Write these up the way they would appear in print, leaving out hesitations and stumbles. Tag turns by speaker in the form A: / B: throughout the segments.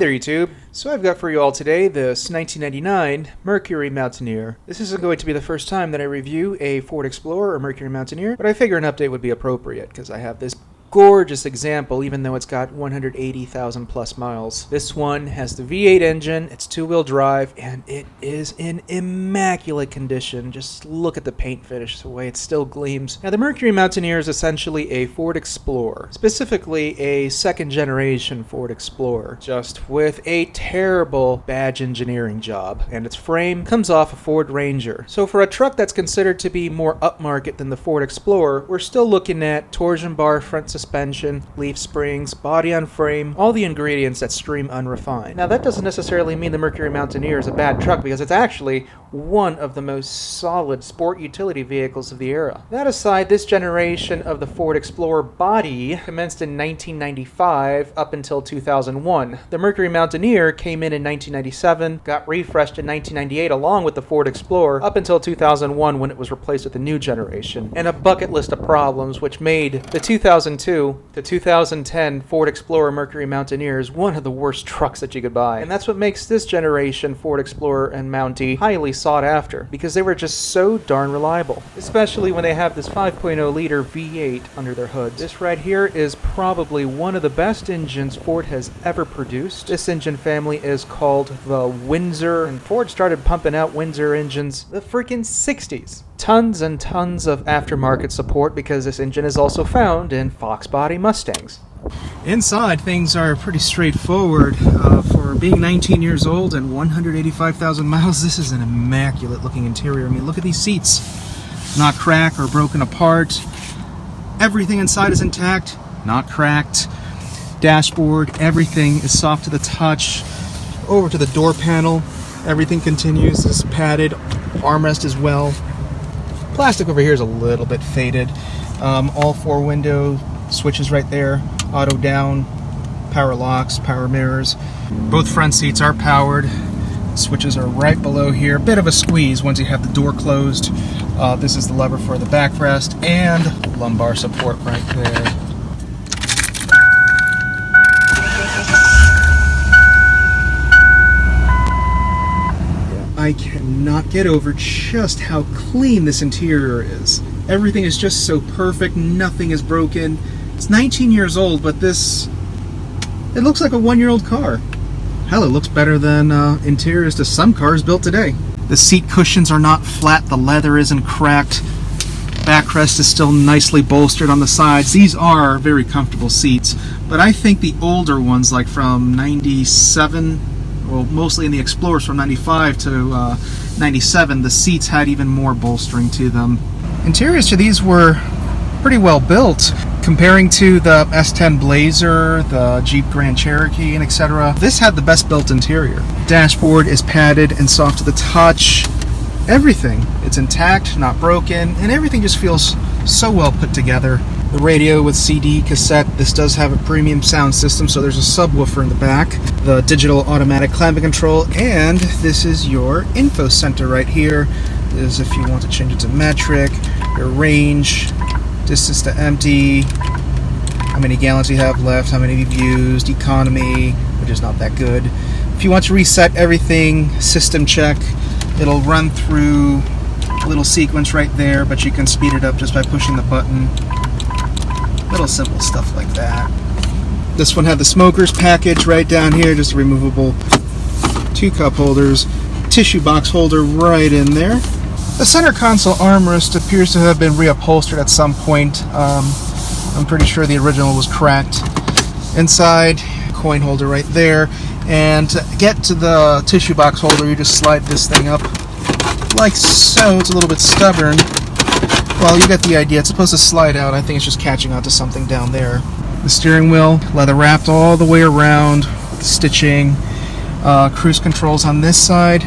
A: there, YouTube. So I've got for you all today this 1999 Mercury Mountaineer. This isn't going to be the first time that I review a Ford Explorer or Mercury Mountaineer, but I figure an update would be appropriate because I have this gorgeous example, even though it's got 180,000 plus miles. This one has the V8 engine, it's two-wheel drive, and it is in immaculate condition. Just look at the paint finish, the way it still gleams. Now, the Mercury Mountaineer is essentially a Ford Explorer, specifically a second-generation Ford Explorer, just with a terrible badge engineering job, and its frame comes off a Ford Ranger. So for a truck that's considered to be more upmarket than the Ford Explorer, we're still looking at torsion bar front suspension, leaf springs, body on frame, all the ingredients that scream unrefined. Now that doesn't necessarily mean the Mercury Mountaineer is a bad truck, because it's actually one of the most solid sport utility vehicles of the era. That aside, this generation of the Ford Explorer body commenced in 1995 up until 2001. The Mercury Mountaineer came in 1997, got refreshed in 1998 along with the Ford Explorer up until 2001 when it was replaced with the new generation, and a bucket list of problems which made the 2002 to 2010 Ford Explorer Mercury Mountaineer is one of the worst trucks that you could buy. And that's what makes this generation Ford Explorer and Mountie highly sought after, because they were just so darn reliable, especially when they have this 5.0 liter V8 under their hoods. This right here is probably one of the best engines Ford has ever produced. This engine family is called the Windsor, and Ford started pumping out Windsor engines the freaking 60s. Tons and tons of aftermarket support because this engine is also found in Fox body Mustangs.
B: Inside, things are pretty straightforward. For being 19 years old and 185,000 miles, this is an immaculate looking interior. I mean, look at these seats. Not cracked or broken apart. Everything inside is intact, not cracked. Dashboard, everything is soft to the touch. Over to the door panel, everything continues. This is padded, armrest as well. Plastic over here is a little bit faded. All four window switches right there, auto down, power locks, power mirrors. Both front seats are powered. Switches are right below here. Bit of a squeeze once you have the door closed. This is the lever for the backrest and lumbar support right there. I cannot get over just how clean this interior is. Everything is just so perfect, nothing is broken. It's 19 years old, but it looks like a one-year-old car. Hell, it looks better than interiors to some cars built today. The seat cushions are not flat, the leather isn't cracked. Backrest is still nicely bolstered on the sides. These are very comfortable seats, but I think the older ones, like from 97, well, mostly in the Explorers from 95 to 97, the seats had even more bolstering to them. Interiors to these were pretty well built. Comparing to the S10 Blazer, the Jeep Grand Cherokee, and etc., this had the best built interior. Dashboard is padded and soft to the touch. Everything, it's intact, not broken, and everything just feels so well put together. The radio with CD, cassette, this does have a premium sound system, so there's a subwoofer in the back, the digital automatic climate control, and this is your info center right here. This is if you want to change it to metric, your range, distance to empty, how many gallons you have left, how many you've used, economy, which is not that good. If you want to reset everything, system check, it'll run through a little sequence right there, but you can speed it up just by pushing the button. Little simple stuff like that. This one had the smoker's package right down here, just removable 2 cup holders, tissue box holder right in there. The center console armrest appears to have been reupholstered at some point. I'm pretty sure the original was cracked. Inside, coin holder right there. And to get to the tissue box holder, you just slide this thing up like so. It's a little bit stubborn. Well, you get the idea. It's supposed to slide out. I think it's just catching onto something down there. The steering wheel, leather wrapped all the way around with stitching. Cruise controls on this side.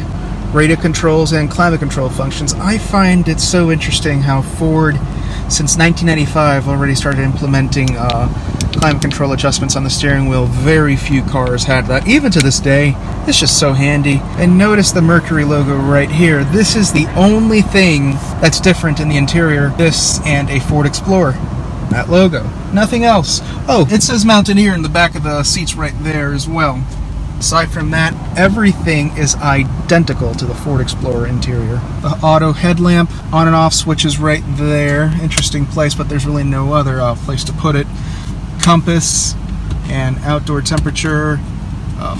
B: Radio controls and climate control functions. I find it so interesting how Ford, since 1995, already started implementing climate control adjustments on the steering wheel. Very few cars had that. Even to this day, it's just so handy. And notice the Mercury logo right here. This is the only thing that's different in the interior. This and a Ford Explorer. That logo. Nothing else. Oh, it says Mountaineer in the back of the seats right there as well. Aside from that, everything is identical to the Ford Explorer interior. The auto headlamp on and off switch is right there. Interesting place, but there's really no other place to put it. Compass and outdoor temperature,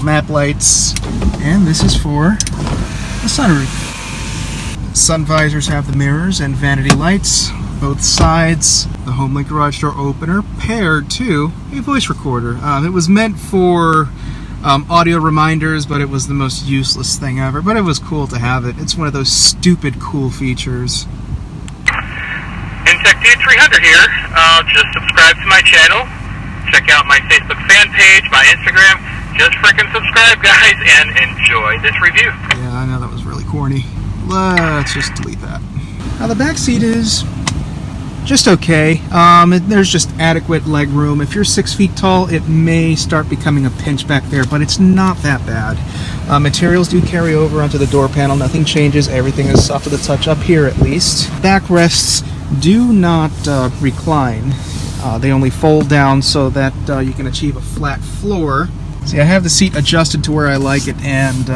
B: map lights, and this is for the sunroof. Sun visors have the mirrors and vanity lights, both sides. The HomeLink garage door opener paired to a voice recorder. It was meant for audio reminders, but it was the most useless thing ever. But it was cool to have it. It's one of those stupid cool features.
C: Insect Dude 300 here. Just subscribe to my channel. Check out my Facebook fan page, my Instagram. Just freaking subscribe, guys, and enjoy this review.
B: Yeah, I know that was really corny. Let's just delete that. Now the back seat is just okay. There's just adequate leg room. If you're 6 feet tall, it may start becoming a pinch back there, but it's not that bad. Materials do carry over onto the door panel. Nothing changes. Everything is soft to the touch up here, at least. Backrests do not recline. They only fold down so that you can achieve a flat floor. See, I have the seat adjusted to where I like it, and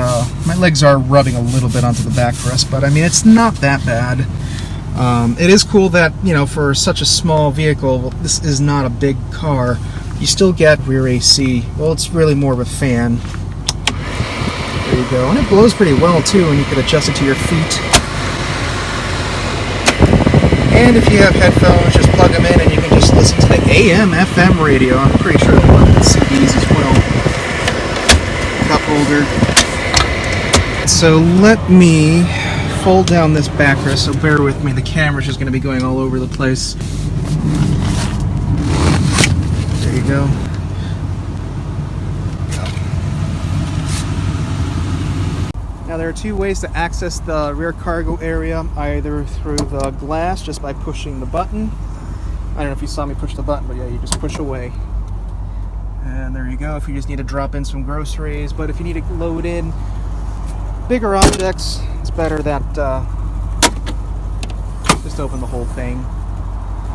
B: my legs are rubbing a little bit onto the backrest, but I mean, it's not that bad. It is cool that, you know, for such a small vehicle, this is not a big car, you still get rear AC. Well, it's really more of a fan. There you go. And it blows pretty well, too, and you can adjust it to your feet. And if you have headphones, just plug them in and you can just listen to the AM, FM radio. I'm pretty sure they'll work with CDs as well. Cup holder. So let me fold down this backrest, so bear with me. The camera's just going to be going all over the place. There you go. Now there are two ways to access the rear cargo area, either through the glass just by pushing the button. I don't know if you saw me push the button, but yeah, you just push away. And there you go, if you just need to drop in some groceries. But if you need to load in bigger objects, it's better that just open the whole thing.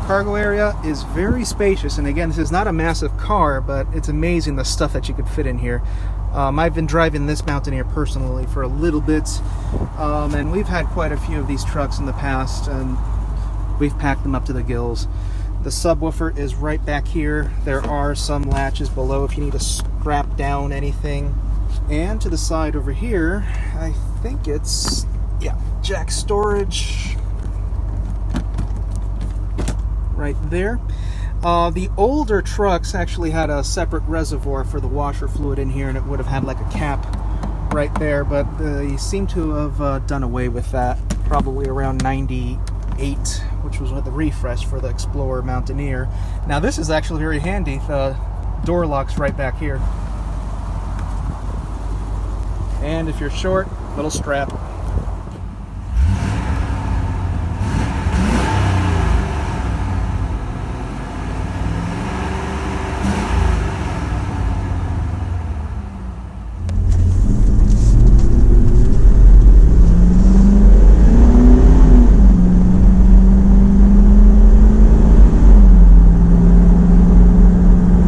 B: Cargo area is very spacious, and again, this is not a massive car, but it's amazing the stuff that you could fit in here. I've been driving this Mountaineer personally for a little bit, and we've had quite a few of these trucks in the past, and we've packed them up to the gills. The subwoofer is right back here. There are some latches below if you need to strap down anything. And to the side over here, I think it's, yeah, jack storage right there. The older trucks actually had a separate reservoir for the washer fluid in here, and it would have had like a cap right there, but they seem to have done away with that probably around 98, which was the refresh for the Explorer Mountaineer. Now this is actually very handy. The door lock's right back here. And if you're short, little strap.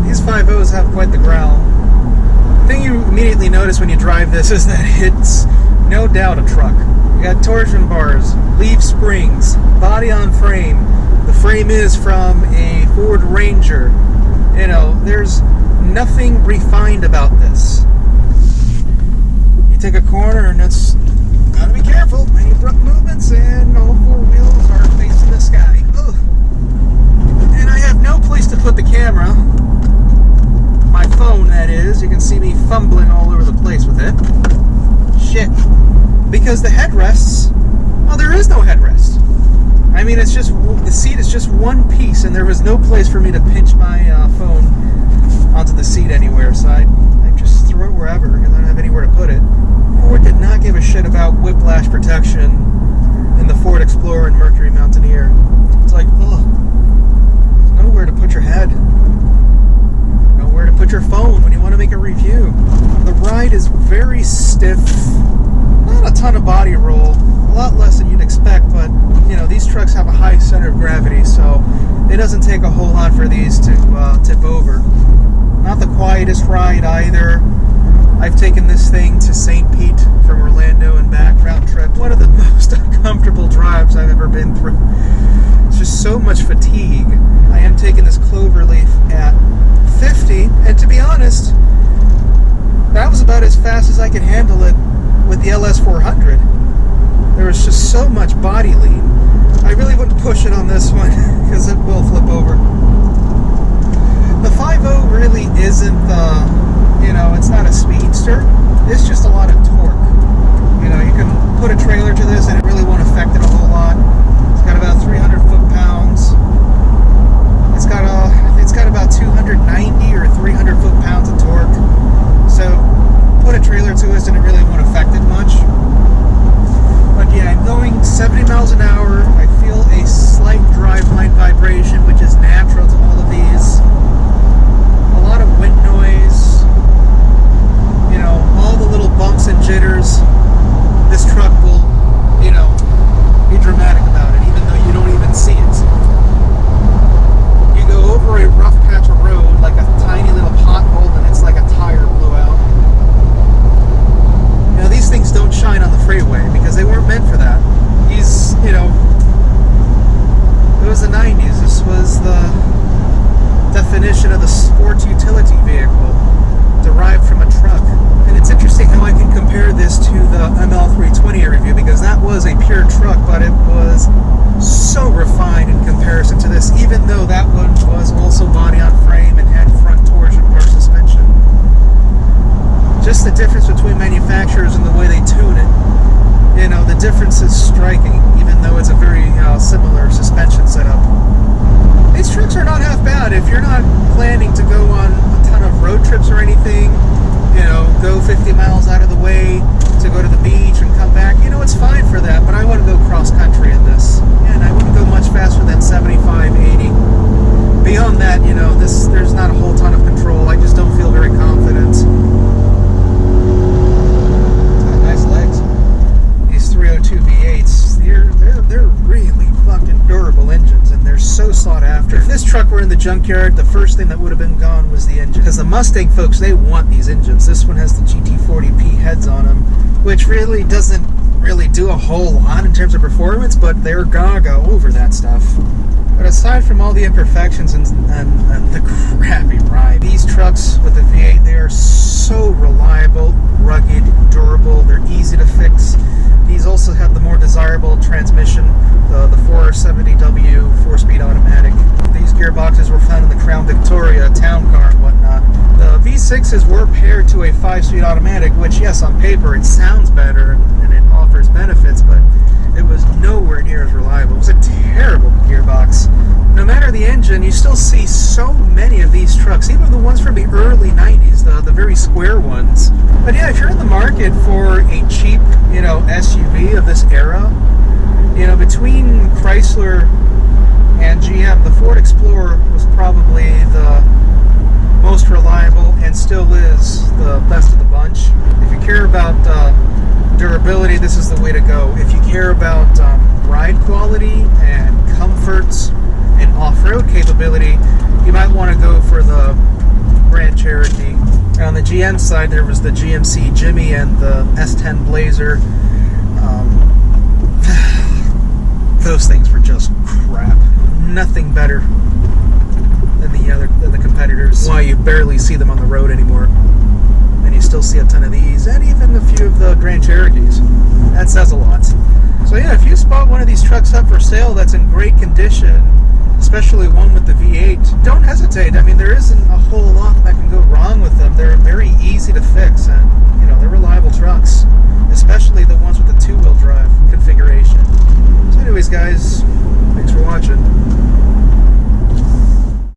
B: These 5.0s have quite the growl. The thing you immediately notice when you drive this is that it's no doubt a truck. You got torsion bars, leaf springs, body on frame. The frame is from a Ford Ranger. You know, there's nothing refined about this. You take a corner and it's gotta be careful. Any abrupt movements and all four wheels are facing the sky. Ugh. And I have no place to put the camera. My phone, that is. You can see me fumbling all over the place with it. Shit. Because the headrests, well, there is no headrest. I mean, it's just, the seat is just one piece, and there was no place for me to pinch my phone onto the seat anywhere, so I just threw it wherever, because I don't have anywhere to put it. Ford did not give a shit about whiplash protection in the Ford Explorer and Mercury Mountaineer. It's like, ugh. There's nowhere to put your head. Where to put your phone when you want to make a review. The ride is very stiff, not a ton of body roll, a lot less than you'd expect, but you know, these trucks have a high center of gravity, so it doesn't take a whole lot for these to tip over. Not the quietest ride either. I've taken this thing to St. Pete from Orlando and back, round trip. One of the most uncomfortable drives I've ever been through. It's just so much fatigue. I am taking this Cloverleaf at 50, and to be honest, that was about as fast as I could handle it with the LS400. There was just so much body lean. I really wouldn't push it on this one because it will flip over. The 5.0 really isn't it's not a speedster. It's just a lot of torque. You can put a trailer to this and it really won't affect it a whole lot. It's got about 300 foot-pounds. It's got about 290 or 300 foot-pounds of torque. So put a trailer to it and it really won't affect it much. But yeah, I'm going 70 miles an hour. I feel a slight driveline vibration, which is natural to all of these. A lot of wind noise. All the little bumps and jitters. This truck will, be dramatic about it, even though you don't even see it. You go over a rough patch of road, like a tiny little pothole, and it's like a tire blew out. These things don't shine on the freeway because they weren't meant for that. It was the 90s. This was the definition of the sports utility vehicle derived from a truck. And it's interesting how I can compare this to the ML320 I reviewed, because that was a pure truck, but it was so refined in comparison to this, even though that one was also body on frame and had front torsion bar suspension. Just the difference between manufacturers and the way they tune it. The difference is striking, even though it's a very similar suspension setup. These trucks are not half bad if you're not planning to go on a ton of road trips or anything. Go 50 miles out of the way to go to the beach and come back. It's fine for that, but I want to go cross country in this. And I wouldn't go much faster than 75, 80. Beyond that, there's not a whole ton of control. I just don't feel very confident. It's got nice legs. These 302 V8s, they're really fucking durable engines, and they're so sought after. If this truck were in the junkyard, the first thing that would have been gone was the engine. Because the Mustang folks, they want these engines. This one has the GT40P heads on them, which really doesn't do a whole lot in terms of performance, but they're gaga over that stuff. But aside from all the imperfections and the crappy ride, these trucks with the V8, they are so reliable, rugged, durable, they're easy to fix. These also have the more desirable transmission, the 470W 4-speed automatic. These gearboxes were found in the Crown Victoria town car and whatnot. The V6s were paired to a 5-speed automatic, which, yes, on paper it sounds better and it offers benefits, but it was nowhere near as reliable. It was a terrible gearbox. No matter the engine, you still see so many of these trucks, even the ones from the early 90s, the very square ones. But yeah, if you're in the market for a cheap, SUV of this era, between Chrysler and GM, the Ford Explorer was probably the most reliable and still is the best of the bunch. If you care about durability, this is the way to go. If you care about ride quality and comfort and off-road capability, you might want to go for the Grand Cherokee. And on the GM side, there was the GMC Jimmy and the S10 Blazer. Those things were just crap. Nothing better than the competitors. Why you barely see them on the road anymore. And you still see a ton of these, and even a few of the Grand Cherokees. That says a lot. So yeah, if you spot one of these trucks up for sale that's in great condition, especially one with the V8, don't hesitate. I mean, there isn't a whole lot that can go wrong with them. They're very easy to fix, and they're reliable trucks, especially the ones with the two-wheel drive configuration. So anyways, guys, thanks for watching.